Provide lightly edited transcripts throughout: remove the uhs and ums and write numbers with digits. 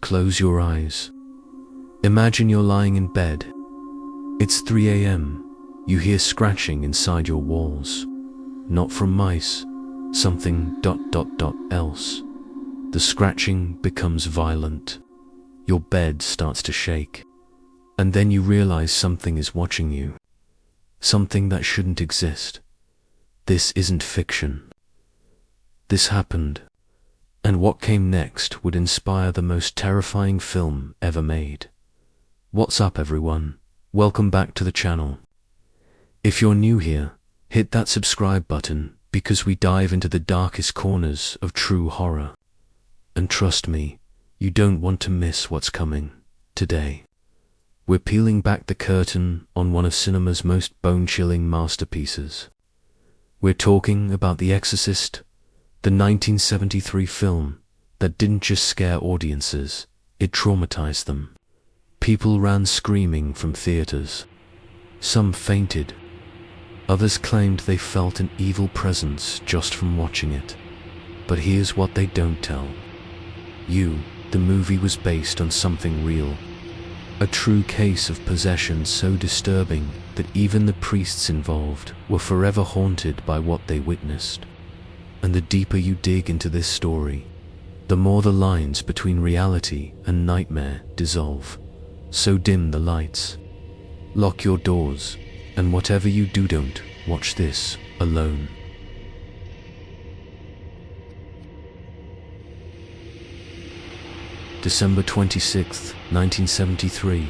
Close your eyes. Imagine you're lying in bed. It's 3 a.m. You hear scratching inside your walls. Not from mice, something else. The scratching becomes violent. Your bed starts to shake. And then you realize something is watching you. Something that shouldn't exist. This isn't fiction. This happened. And what came next would inspire the most terrifying film ever made. What's up, everyone? Welcome back to the channel. If you're new here, hit that subscribe button because we dive into the darkest corners of true horror. And trust me, you don't want to miss what's coming today. We're peeling back the curtain on one of cinema's most bone-chilling masterpieces. We're talking about The Exorcist, the 1973 film that didn't just scare audiences, it traumatized them. People ran screaming from theaters. Some fainted. Others claimed they felt an evil presence just from watching it. But here's what they don't tell you: the movie was based on something real. A true case of possession so disturbing that even the priests involved were forever haunted by what they witnessed. And the deeper you dig into this story, the more the lines between reality and nightmare dissolve. So dim the lights. Lock your doors, and whatever you do, don't watch this alone. December 26, 1973.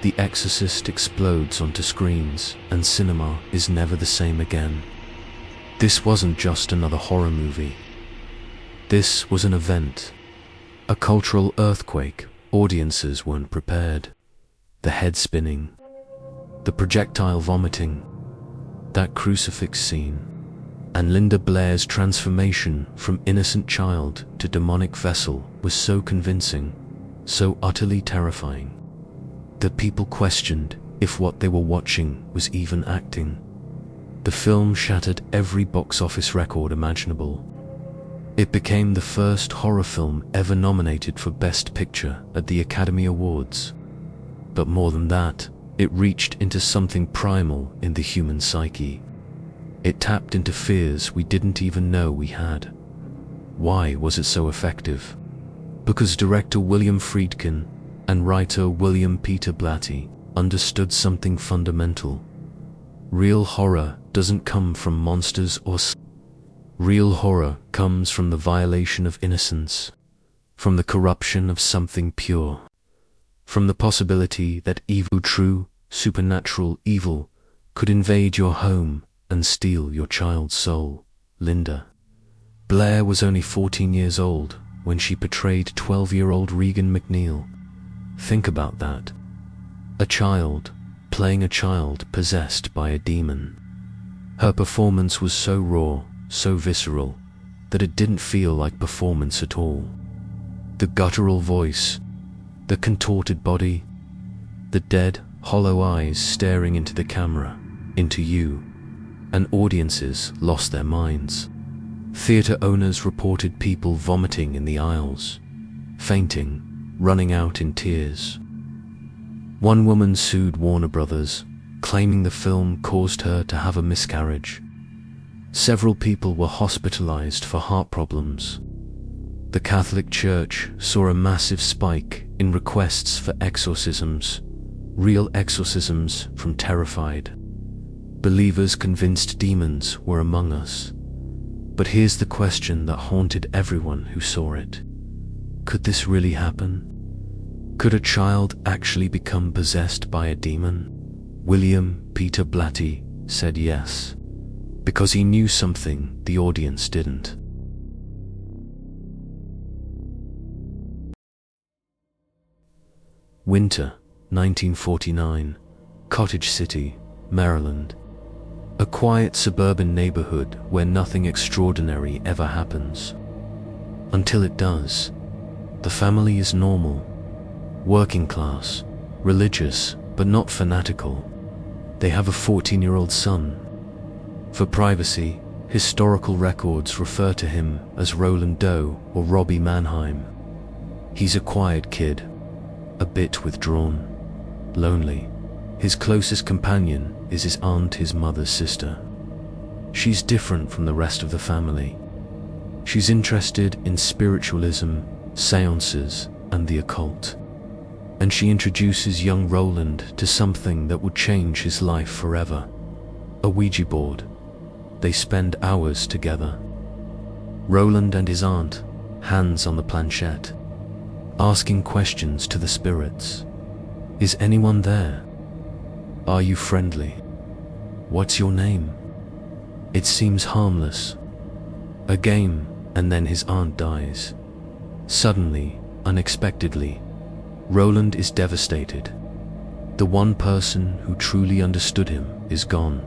The Exorcist explodes onto screens, and cinema is never the same again. This wasn't just another horror movie. This was an event, a cultural earthquake. Audiences weren't prepared. The head spinning, the projectile vomiting, that crucifix scene, and Linda Blair's transformation from innocent child to demonic vessel was so convincing, so utterly terrifying, that people questioned if what they were watching was even acting. The film shattered every box office record imaginable. It became the first horror film ever nominated for Best Picture at the Academy Awards. But more than that, it reached into something primal in the human psyche. It tapped into fears we didn't even know we had. Why was it so effective? Because director William Friedkin and writer William Peter Blatty understood something fundamental. Real horror doesn't come from monsters or real horror comes from the violation of innocence, from the corruption of something pure, from the possibility that evil, true, supernatural evil, could invade your home and steal your child's soul. Linda Blair was only 14 years old when she portrayed 12-year-old Regan McNeil. Think about that. A child playing a child possessed by a demon. Her performance was so raw, so visceral, that it didn't feel like performance at all. The guttural voice, the contorted body, the dead, hollow eyes staring into the camera, into you, and audiences lost their minds. Theater owners reported people vomiting in the aisles, fainting, running out in tears. One woman sued Warner Brothers, claiming the film caused her to have a miscarriage. Several people were hospitalized for heart problems. The Catholic Church saw a massive spike in requests for exorcisms, real exorcisms from terrified believers convinced demons were among us. But here's the question that haunted everyone who saw it. Could this really happen? Could a child actually become possessed by a demon? William Peter Blatty said yes, because he knew something the audience didn't. Winter, 1949, Cottage City, Maryland. A quiet suburban neighborhood where nothing extraordinary ever happens. Until it does. The family is normal, working class, religious, but not fanatical. They have a 14-year-old son. For privacy, historical records refer to him as Roland Doe or Robbie Mannheim. He's a quiet kid, a bit withdrawn, lonely. His closest companion is his aunt, his mother's sister. She's different from the rest of the family. She's interested in spiritualism, seances, and the occult. And she introduces young Roland to something that would change his life forever: a Ouija board. They spend hours together. Roland and his aunt, hands on the planchette, asking questions to the spirits. Is anyone there? Are you friendly? What's your name? It seems harmless. A game, and then his aunt dies. Suddenly, unexpectedly, Roland is devastated. The one person who truly understood him is gone.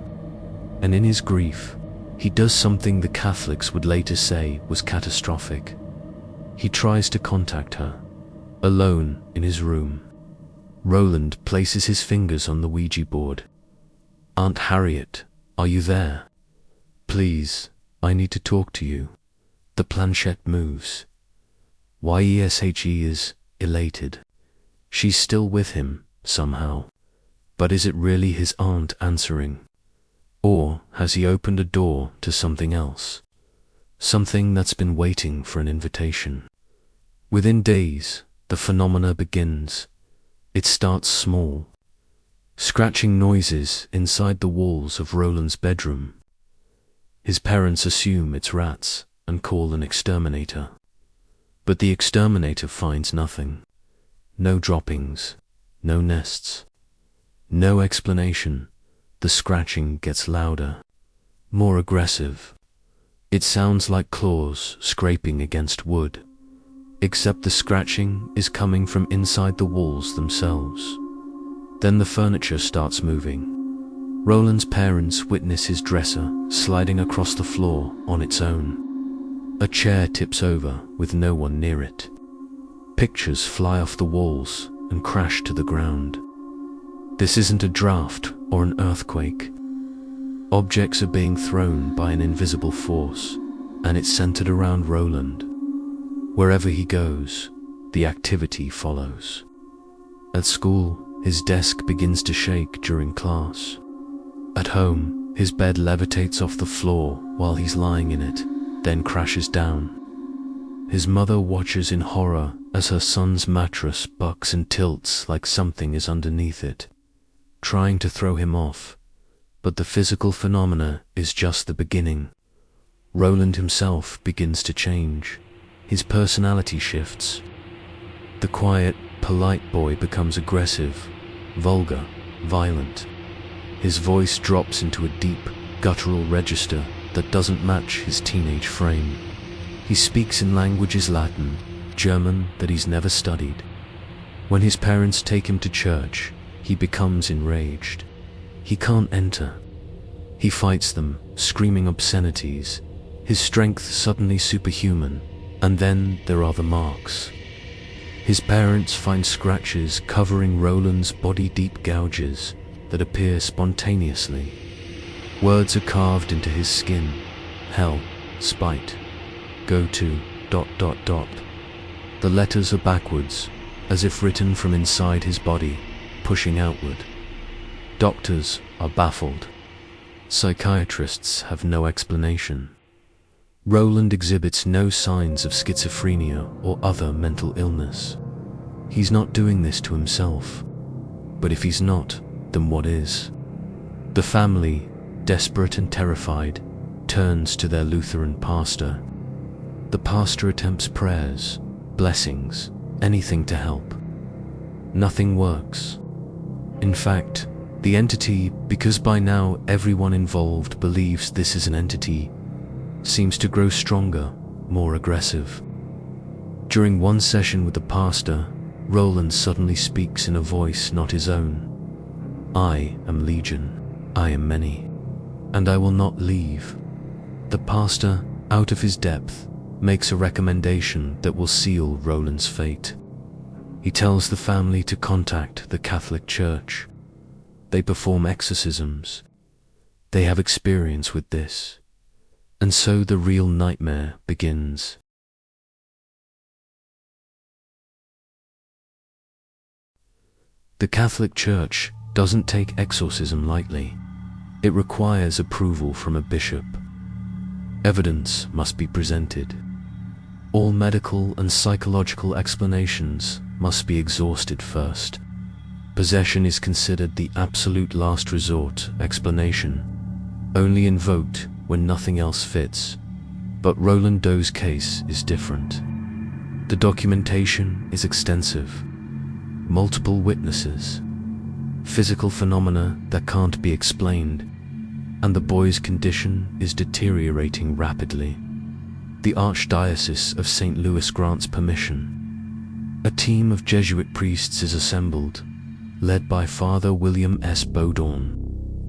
And in his grief, he does something the Catholics would later say was catastrophic. He tries to contact her, alone in his room. Roland places his fingers on the Ouija board. Aunt Harriet, are you there? Please, I need to talk to you. The planchette moves. Yeshe is elated. She's still with him, somehow. But is it really his aunt answering? Or has he opened a door to something else? Something that's been waiting for an invitation. Within days, the phenomena begins. It starts small. Scratching noises inside the walls of Roland's bedroom. His parents assume it's rats and call an exterminator. But the exterminator finds nothing. No droppings, no nests, no explanation. The scratching gets louder, more aggressive. It sounds like claws scraping against wood, except the scratching is coming from inside the walls themselves. Then the furniture starts moving. Roland's parents witness his dresser sliding across the floor on its own. A chair tips over with no one near it. Pictures fly off the walls and crash to the ground. This isn't a draft or an earthquake. Objects are being thrown by an invisible force, and it's centered around Roland. Wherever he goes, the activity follows. At school, his desk begins to shake during class. At home, his bed levitates off the floor while he's lying in it, then crashes down. His mother watches in horror as her son's mattress bucks and tilts like something is underneath it, trying to throw him off. But the physical phenomena is just the beginning. Roland himself begins to change. His personality shifts. The quiet, polite boy becomes aggressive, vulgar, violent. His voice drops into a deep, guttural register that doesn't match his teenage frame. He speaks in languages Latin, German that he's never studied. When his parents take him to church, he becomes enraged. He can't enter. He fights them, screaming obscenities. His strength suddenly superhuman, and then there are the marks. His parents find scratches covering Roland's body, deep gouges that appear spontaneously. Words are carved into his skin: hell, spite, go to, ... The letters are backwards, as if written from inside his body, pushing outward. Doctors are baffled. Psychiatrists have no explanation. Roland exhibits no signs of schizophrenia or other mental illness. He's not doing this to himself. But if he's not, then what is? The family, desperate and terrified, turns to their Lutheran pastor. The pastor attempts prayers, blessings, anything to help. Nothing works. In fact, the entity, because by now everyone involved believes this is an entity, seems to grow stronger, more aggressive. During one session with the pastor, Roland suddenly speaks in a voice not his own. I am Legion, I am many, and I will not leave. The pastor, out of his depth, makes a recommendation that will seal Roland's fate. He tells the family to contact the Catholic Church. They perform exorcisms. They have experience with this. And so the real nightmare begins. The Catholic Church doesn't take exorcism lightly. It requires approval from a bishop. Evidence must be presented. All medical and psychological explanations must be exhausted first. Possession is considered the absolute last resort explanation, only invoked when nothing else fits. But Roland Doe's case is different. The documentation is extensive. Multiple witnesses, physical phenomena that can't be explained, and the boy's condition is deteriorating rapidly. The Archdiocese of St. Louis grants permission. A team of Jesuit priests is assembled, led by Father William S. Baudouin,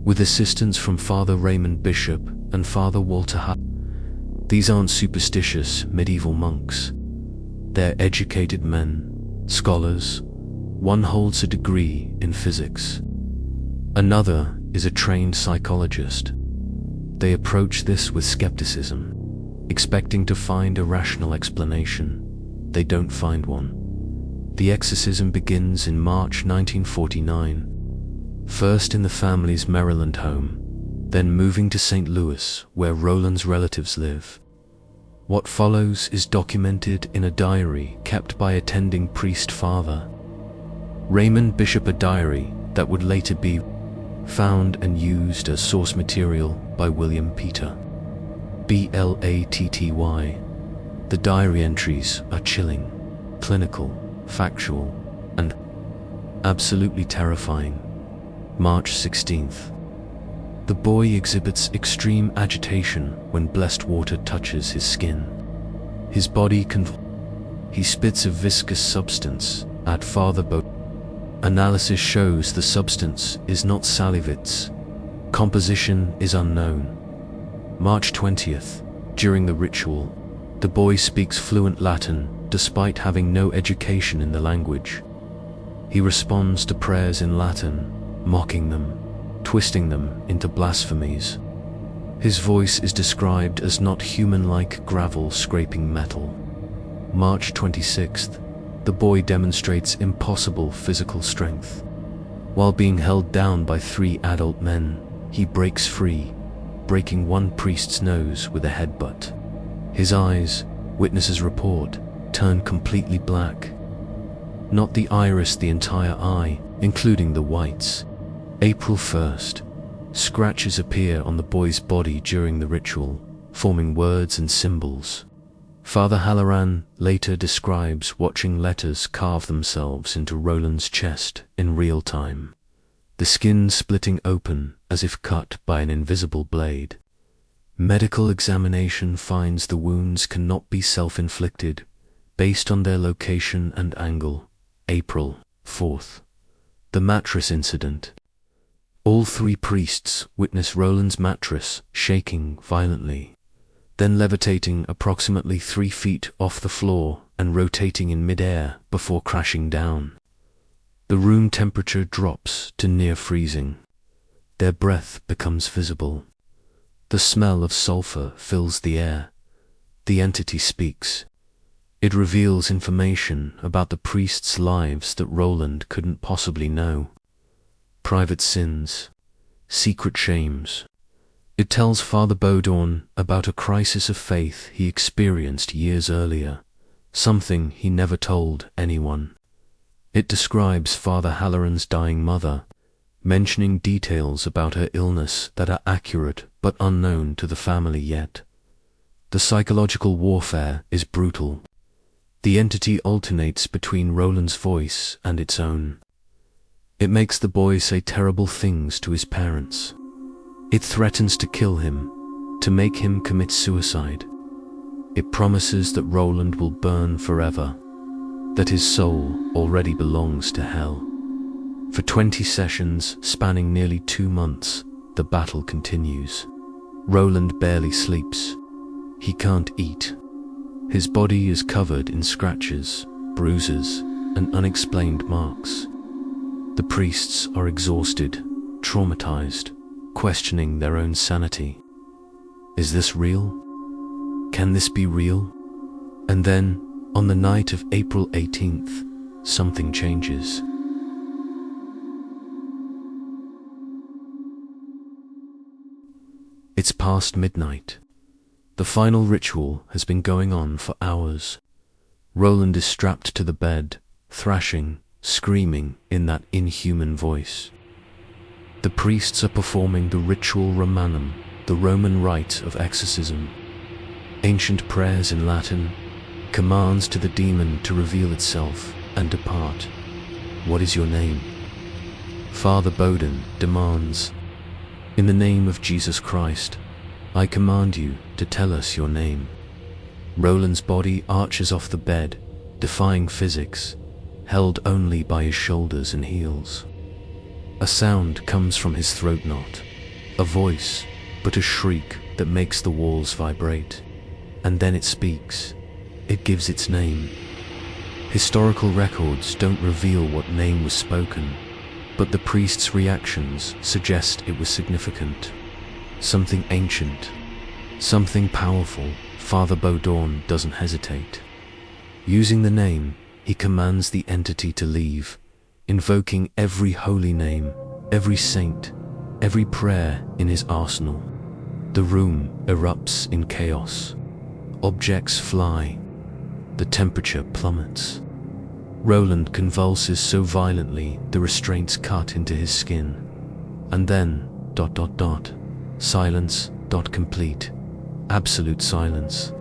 with assistance from Father Raymond Bishop and Father Walter Hutt. These aren't superstitious medieval monks. They're educated men, scholars. One holds a degree in physics. Another is a trained psychologist. They approach this with skepticism, expecting to find a rational explanation. They don't find one. The exorcism begins in March 1949, first in the family's Maryland home, then moving to St. Louis, where Roland's relatives live. What follows is documented in a diary kept by attending priest Father Raymond Bishop, a diary that would later be found and used as source material by William Peter Blatty. The diary entries are chilling, clinical, factual, and absolutely terrifying. March 16th. The boy exhibits extreme agitation when blessed water touches his skin. His body he spits a viscous substance at Father Baudouin. Analysis shows the substance is not salivits. Composition is unknown. March 20th. During the ritual, the boy speaks fluent Latin despite having no education in the language. He responds to prayers in Latin, mocking them, twisting them into blasphemies. His voice is described as not human-like gravel scraping metal. March 26th. The boy demonstrates impossible physical strength. While being held down by 3 adult men, he breaks free, breaking one priest's nose with a headbutt. His eyes, witnesses report, turn completely black. Not the iris, the entire eye, including the whites. April 1st. Scratches appear on the boy's body during the ritual, forming words and symbols. Father Halloran later describes watching letters carve themselves into Roland's chest in real time, the skin splitting open as if cut by an invisible blade. Medical examination finds the wounds cannot be self-inflicted based on their location and angle. April 4th. The mattress incident. All 3 priests witness Roland's mattress shaking violently, then levitating approximately 3 feet off the floor and rotating in mid-air before crashing down. The room temperature drops to near freezing. Their breath becomes visible. The smell of sulfur fills the air. The entity speaks. It reveals information about the priests' lives that Roland couldn't possibly know. Private sins, secret shames. It tells Father Baudouin about a crisis of faith he experienced years earlier, something he never told anyone. It describes Father Halloran's dying mother, mentioning details about her illness that are accurate but unknown to the family yet. The psychological warfare is brutal. The entity alternates between Roland's voice and its own. It makes the boy say terrible things to his parents. It threatens to kill him, to make him commit suicide. It promises that Roland will burn forever, that his soul already belongs to hell. For 20 sessions, spanning nearly 2 months, the battle continues. Roland barely sleeps. He can't eat. His body is covered in scratches, bruises, and unexplained marks. The priests are exhausted, traumatized, questioning their own sanity. Is this real? Can this be real? And then, on the night of April 18th, something changes. It's past midnight. The final ritual has been going on for hours. Roland is strapped to the bed, thrashing, screaming in that inhuman voice. The priests are performing the ritual Romanum, the Roman rite of exorcism. Ancient prayers in Latin, commands to the demon to reveal itself and depart. What is your name? Father Bowden demands, in the name of Jesus Christ, I command you to tell us your name. Roland's body arches off the bed, defying physics, held only by his shoulders and heels. A sound comes from his throat knot, a voice, but a shriek that makes the walls vibrate. And then it speaks. It gives its name. Historical records don't reveal what name was spoken, but the priest's reactions suggest it was significant. Something ancient, something powerful. Father Bowden doesn't hesitate. Using the name, he commands the entity to leave, invoking every holy name, every saint, every prayer in his arsenal. The room erupts in chaos. Objects fly. The temperature plummets. Roland convulses so violently the restraints cut into his skin. And then, ... silence, complete. Absolute silence.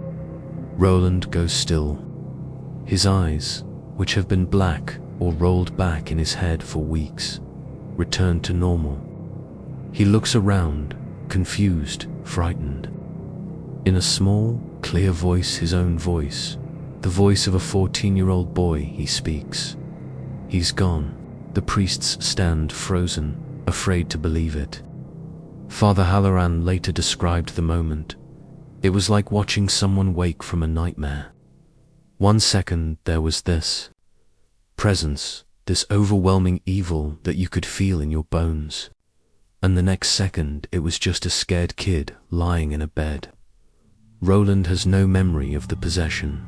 Roland goes still. His eyes, which have been black or rolled back in his head for weeks, return to normal. He looks around, confused, frightened. In a small, clear voice, his own voice, the voice of a 14-year-old boy, he speaks. He's gone. The priests stand frozen, afraid to believe it. Father Halloran later described the moment. It was like watching someone wake from a nightmare. 1 second there was this presence, this overwhelming evil that you could feel in your bones. And the next second it was just a scared kid lying in a bed. Roland has no memory of the possession.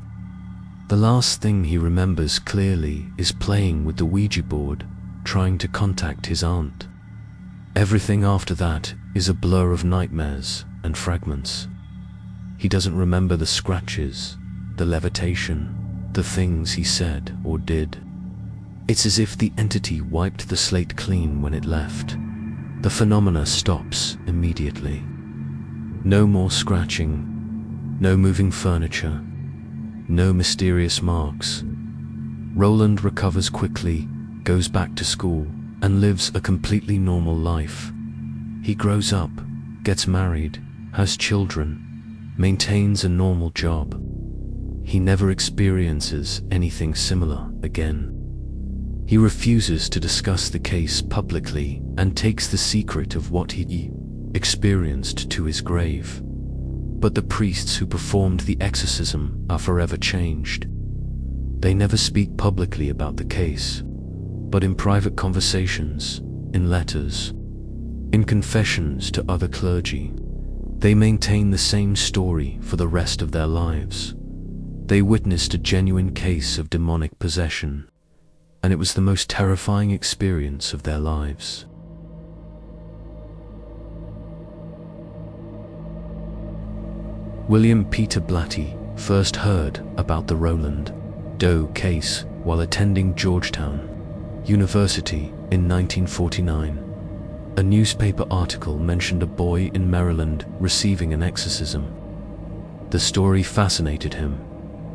The last thing he remembers clearly is playing with the Ouija board, trying to contact his aunt. Everything after that is a blur of nightmares and fragments. He doesn't remember the scratches, the levitation, the things he said or did. It's as if the entity wiped the slate clean when it left. The phenomena stops immediately. No more scratching, no moving furniture, no mysterious marks. Roland recovers quickly, goes back to school, and lives a completely normal life. He grows up, gets married, has children, maintains a normal job. He never experiences anything similar again. He refuses to discuss the case publicly and takes the secret of what he experienced to his grave. But the priests who performed the exorcism are forever changed. They never speak publicly about the case, but in private conversations, in letters, in confessions to other clergy, they maintain the same story for the rest of their lives. They witnessed a genuine case of demonic possession, and it was the most terrifying experience of their lives. William Peter Blatty first heard about the Roland Doe case while attending Georgetown University in 1949. A newspaper article mentioned a boy in Maryland receiving an exorcism. The story fascinated him,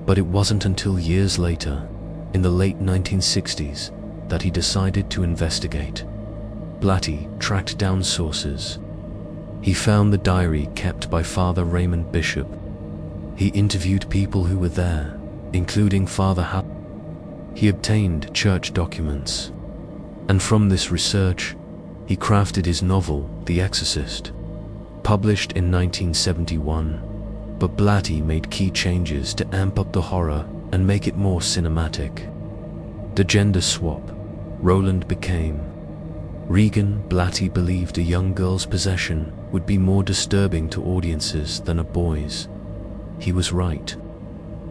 but it wasn't until years later, in the late 1960s, that he decided to investigate. Blatty tracked down sources. He found the diary kept by Father Raymond Bishop. He interviewed people who were there, including Father Hal. He obtained church documents. And from this research, he crafted his novel, The Exorcist, published in 1971. But Blatty made key changes to amp up the horror and make it more cinematic. The gender swap Roland became. Regan Blatty believed a young girl's possession would be more disturbing to audiences than a boy's. He was right.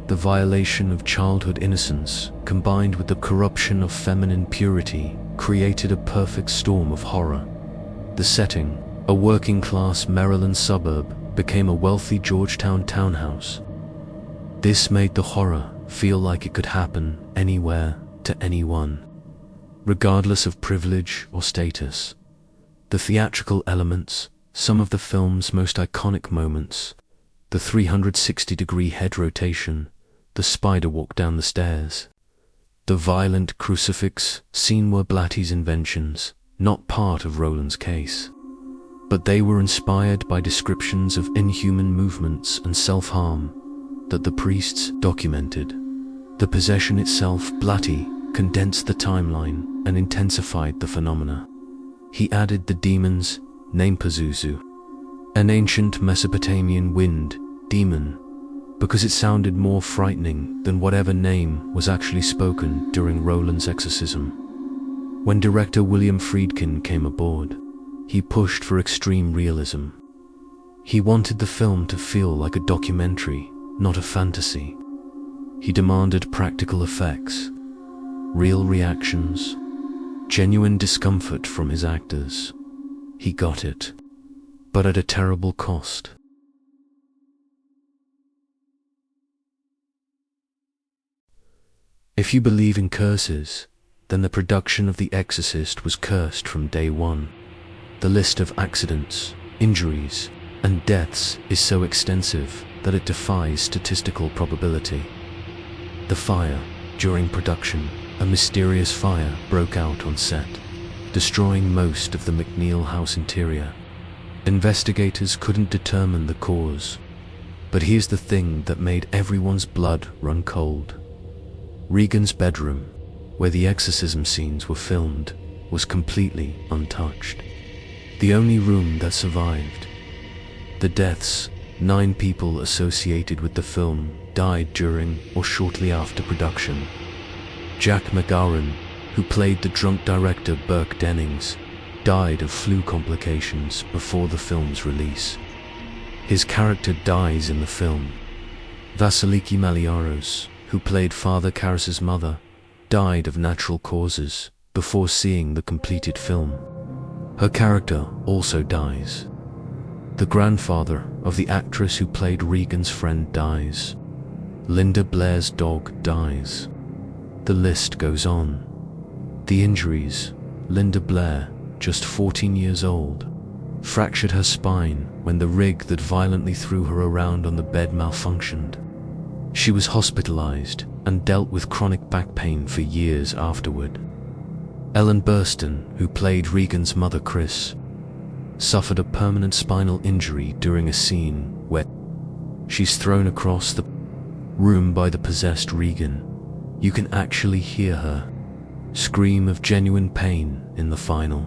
The violation of childhood innocence, combined with the corruption of feminine purity, created a perfect storm of horror. The setting, A working-class Maryland suburb became a wealthy Georgetown townhouse. This made the horror feel like it could happen anywhere to anyone, regardless of privilege or status. The theatrical elements, some of the film's most iconic moments, the 360-degree head rotation, the spider walk down the stairs, the violent crucifix scene were Blatty's inventions, not part of Roland's case. But they were inspired by descriptions of inhuman movements and self-harm that the priests documented. The possession itself, Blatty condensed the timeline and intensified the phenomena. He added the demon's name, Pazuzu, an ancient Mesopotamian wind demon, because it sounded more frightening than whatever name was actually spoken during Roland's exorcism. When director William Friedkin came aboard, he pushed for extreme realism. He wanted the film to feel like a documentary, not a fantasy. He demanded practical effects, real reactions, genuine discomfort from his actors. He got it, but at a terrible cost. If you believe in curses, then the production of The Exorcist was cursed from day one. The list of accidents, injuries, and deaths is so extensive that it defies statistical probability. The fire. During production, a mysterious fire broke out on set, destroying most of the McNeil house interior. Investigators couldn't determine the cause, but here's the thing that made everyone's blood run cold. Regan's bedroom, where the exorcism scenes were filmed, was completely untouched. The only room that survived. The deaths, 9 people associated with the film, died during or shortly after production. Jack McGowan, who played the drunk director Burke Dennings, died of flu complications before the film's release. His character dies in the film. Vasiliki Maliaros, who played Father Karras's mother, died of natural causes before seeing the completed film. Her character also dies. The grandfather of the actress who played Regan's friend dies. Linda Blair's dog dies. The list goes on. The injuries: Linda Blair, just 14 years old, fractured her spine when the rig that violently threw her around on the bed malfunctioned. She was hospitalized and dealt with chronic back pain for years afterward. Ellen Burstyn, who played Regan's mother Chris, suffered a permanent spinal injury during a scene where she's thrown across the room by the possessed Regan. You can actually hear her scream of genuine pain in the final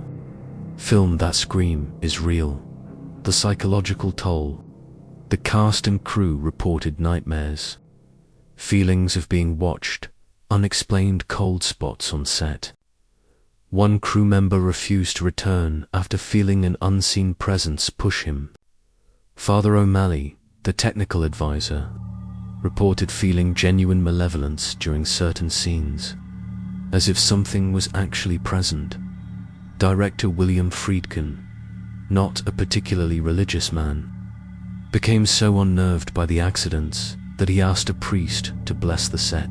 film. That scream is real. The psychological toll. The cast and crew reported nightmares, feelings of being watched, unexplained cold spots on set. One crew member refused to return after feeling an unseen presence push him. Father O'Malley, the technical advisor, reported feeling genuine malevolence during certain scenes, as if something was actually present. Director William Friedkin, not a particularly religious man, became so unnerved by the accidents that he asked a priest to bless the set.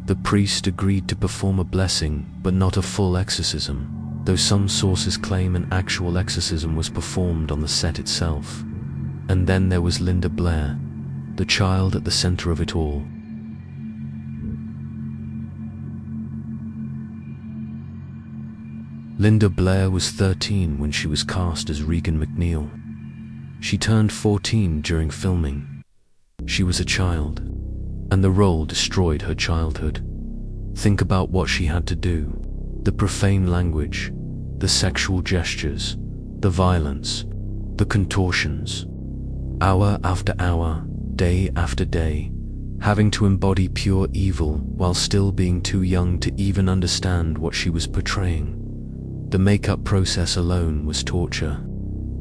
The priest agreed to perform a blessing, but not a full exorcism, though some sources claim an actual exorcism was performed on the set itself. And then there was Linda Blair, the child at the center of it all. Linda Blair was 13 when she was cast as Regan McNeil. She turned 14 during filming. She was a child, and the role destroyed her childhood. Think about what she had to do. The profane language, the sexual gestures, the violence, the contortions. Hour after hour, day after day, having to embody pure evil while still being too young to even understand what she was portraying. The makeup process alone was torture.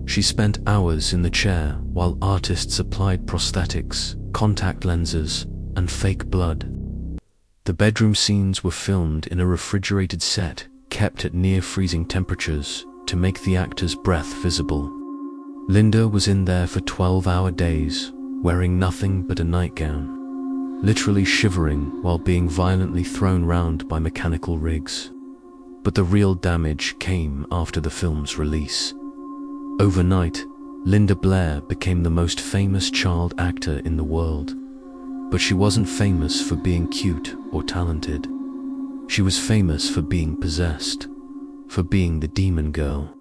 She spent hours in the chair while artists applied prosthetics, contact lenses, and fake blood. The bedroom scenes were filmed in a refrigerated set, kept at near freezing temperatures to make the actor's breath visible. Linda was in there for 12-hour days, wearing nothing but a nightgown, literally shivering while being violently thrown round by mechanical rigs. But the real damage came after the film's release. Overnight, Linda Blair became the most famous child actor in the world. But she wasn't famous for being cute or talented. She was famous for being possessed, for being the demon girl.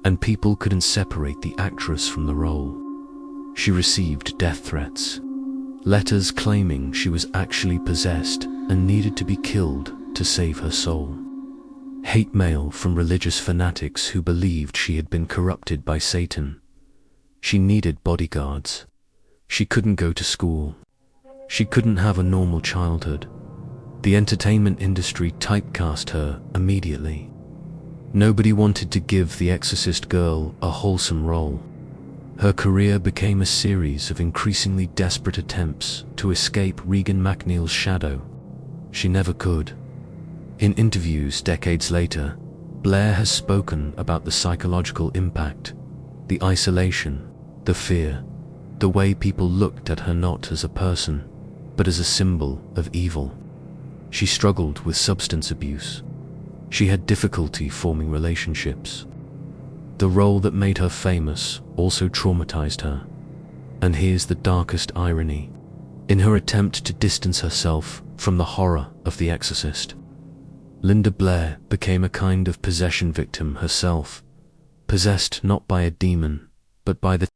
And people couldn't separate the actress from the role. She received death threats, letters claiming she was actually possessed and needed to be killed to save her soul. Hate mail from religious fanatics who believed she had been corrupted by Satan. She needed bodyguards. She couldn't go to school. She couldn't have a normal childhood. The entertainment industry typecast her immediately. Nobody wanted to give the Exorcist girl a wholesome role. Her career became a series of increasingly desperate attempts to escape Regan MacNeil's shadow. She never could. In interviews decades later, Blair has spoken about the psychological impact, the isolation, the fear, the way people looked at her not as a person, but as a symbol of evil. She struggled with substance abuse. She had difficulty forming relationships. The role that made her famous also traumatized her. And here's the darkest irony. In her attempt to distance herself from the horror of The Exorcist, Linda Blair became a kind of possession victim herself, possessed not by a demon, but by the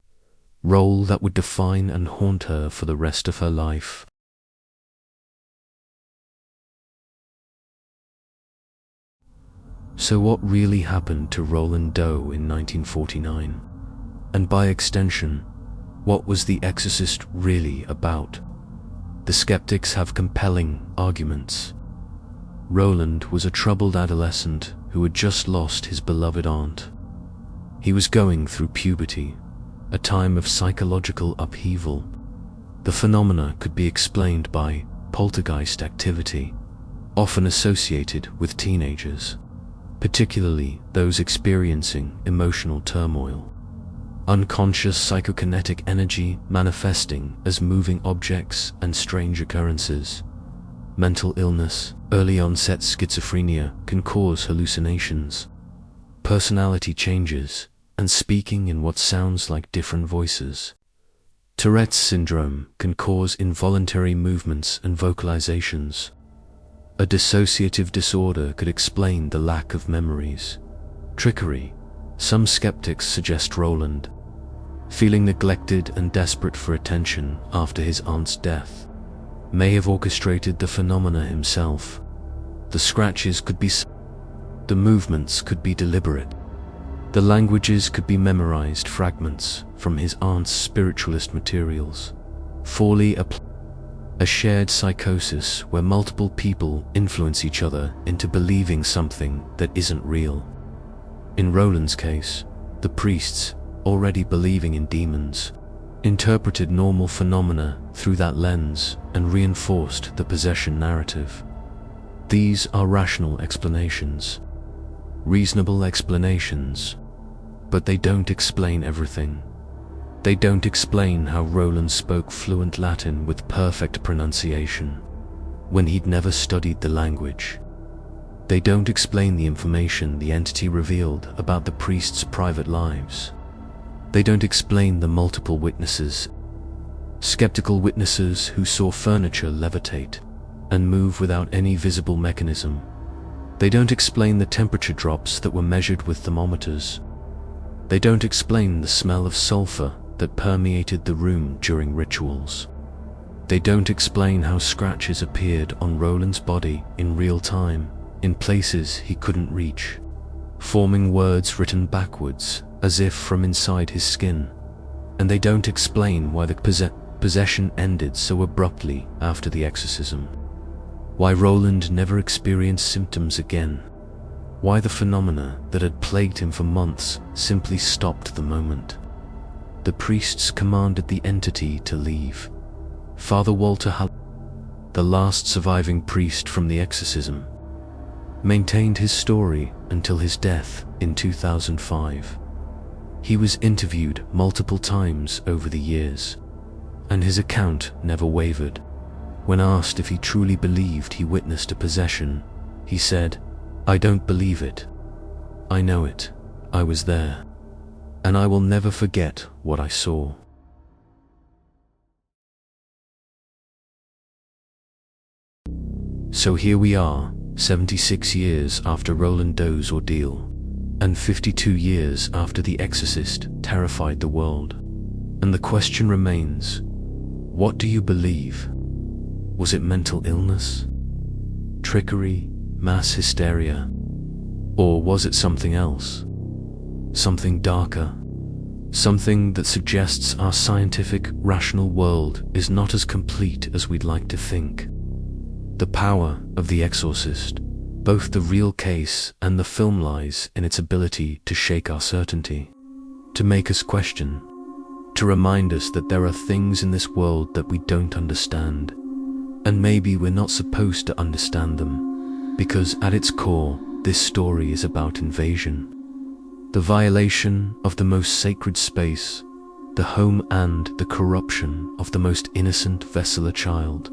role that would define and haunt her for the rest of her life. So what really happened to Roland Doe in 1949? And by extension, what was The Exorcist really about? The skeptics have compelling arguments. Roland was a troubled adolescent who had just lost his beloved aunt. He was going through puberty, a time of psychological upheaval. The phenomena could be explained by poltergeist activity, often associated with teenagers, particularly those experiencing emotional turmoil. Unconscious psychokinetic energy manifesting as moving objects and strange occurrences. Mental illness, early onset schizophrenia can cause hallucinations, personality changes, and speaking in what sounds like different voices. Tourette's syndrome can cause involuntary movements and vocalizations. A dissociative disorder could explain the lack of memories. Trickery. Some skeptics suggest Roland, feeling neglected and desperate for attention after his aunt's death, may have orchestrated the phenomena himself. The scratches could be the movements could be deliberate. The languages could be memorized fragments from his aunt's spiritualist materials. Foley a shared psychosis where multiple people influence each other into believing something that isn't real. In Roland's case, the priests, already believing in demons, interpreted normal phenomena through that lens and reinforced the possession narrative. These are rational explanations, reasonable explanations, but they don't explain everything. They don't explain how Roland spoke fluent Latin with perfect pronunciation, when he'd never studied the language. They don't explain the information the entity revealed about the priests' private lives. They don't explain the multiple witnesses, skeptical witnesses who saw furniture levitate and move without any visible mechanism. They don't explain the temperature drops that were measured with thermometers. They don't explain the smell of sulfur that permeated the room during rituals. They don't explain how scratches appeared on Roland's body in real time, in places he couldn't reach, forming words written backwards as if from inside his skin. And they don't explain why the possession ended so abruptly after the exorcism. Why Roland never experienced symptoms again. Why the phenomena that had plagued him for months simply stopped the moment. The priests commanded the entity to leave. Father Walter the last surviving priest from the exorcism, maintained his story until his death in 2005. He was interviewed multiple times over the years, and his account never wavered. When asked if he truly believed he witnessed a possession, he said, "I don't believe it. I know it. I was there. And I will never forget what I saw." So here we are, 76 years after Roland Doe's ordeal, and 52 years after The Exorcist terrified the world. And the question remains, what do you believe? Was it mental illness? Trickery? Mass hysteria? Or was it something else? Something darker? Something that suggests our scientific, rational world is not as complete as we'd like to think. The power of The Exorcist, both the real case and the film, lies in its ability to shake our certainty, to make us question, to remind us that there are things in this world that we don't understand, and maybe we're not supposed to understand them, because at its core, this story is about invasion. The violation of the most sacred space, the home, and the corruption of the most innocent vessel, a child.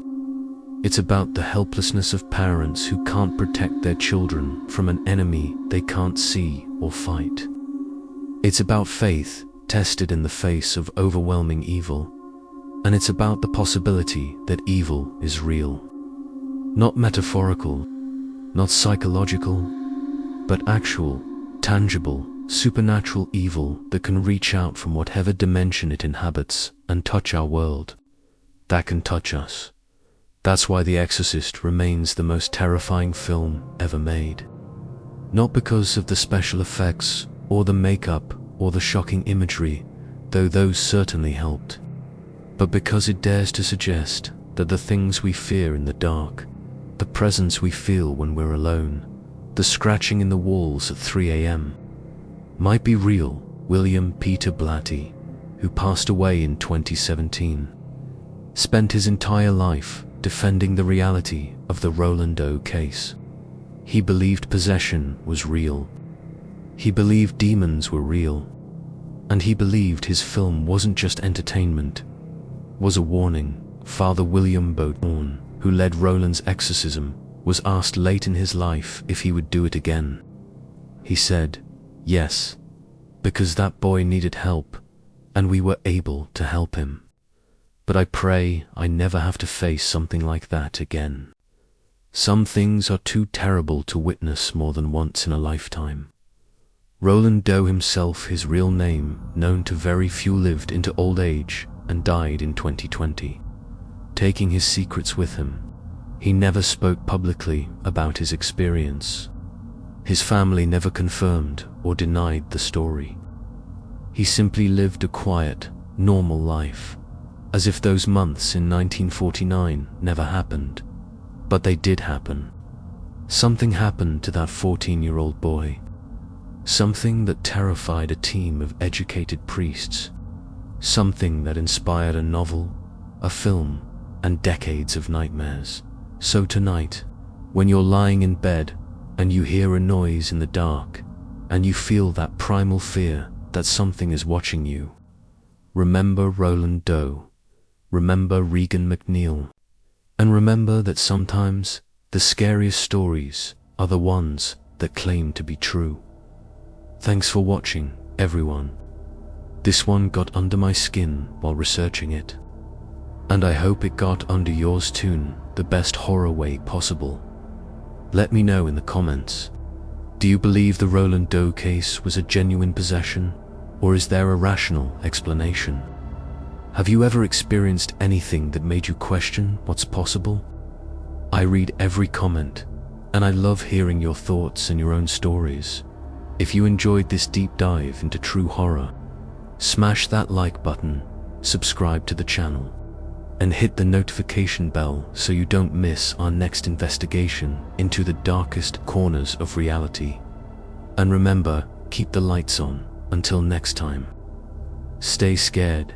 It's about the helplessness of parents who can't protect their children from an enemy they can't see or fight. It's about faith tested in the face of overwhelming evil, and it's about the possibility that evil is real. Not metaphorical, not psychological, but actual, tangible, supernatural evil that can reach out from whatever dimension it inhabits and touch our world. That can touch us. That's why The Exorcist remains the most terrifying film ever made. Not because of the special effects, or the makeup, or the shocking imagery, though those certainly helped, but because it dares to suggest that the things we fear in the dark, the presence we feel when we're alone, the scratching in the walls at 3 a.m., might be real. William Peter Blatty, who passed away in 2017, spent his entire life defending the reality of the Roland Doe case. He believed possession was real. He believed demons were real. And he believed his film wasn't just entertainment, was a warning. Father William Doe, who led Roland's exorcism, was asked late in his life if he would do it again. He said, "Yes, because that boy needed help, and we were able to help him. But I pray I never have to face something like that again." Some things are too terrible to witness more than once in a lifetime. Roland Doe himself, his real name known to very few, lived into old age and died in 2020, taking his secrets with him. He never spoke publicly about his experience. His family never confirmed or denied the story. He simply lived a quiet, normal life, as if those months in 1949 never happened. But they did happen. Something happened to that 14-year-old boy. Something that terrified a team of educated priests. Something that inspired a novel, a film, and decades of nightmares. So tonight, when you're lying in bed and you hear a noise in the dark, and you feel that primal fear that something is watching you, remember Roland Doe. Remember Regan McNeil, and remember that sometimes the scariest stories are the ones that claim to be true. Thanks for watching, everyone. This one got under my skin while researching it, and I hope it got under yours too, the best horror way possible. Let me know in the comments. Do you believe the Roland Doe case was a genuine possession, or is there a rational explanation? Have you ever experienced anything that made you question what's possible? I read every comment, and I love hearing your thoughts and your own stories. If you enjoyed this deep dive into true horror, smash that like button, subscribe to the channel, and hit the notification bell so you don't miss our next investigation into the darkest corners of reality. And remember, keep the lights on. Until next time, stay scared.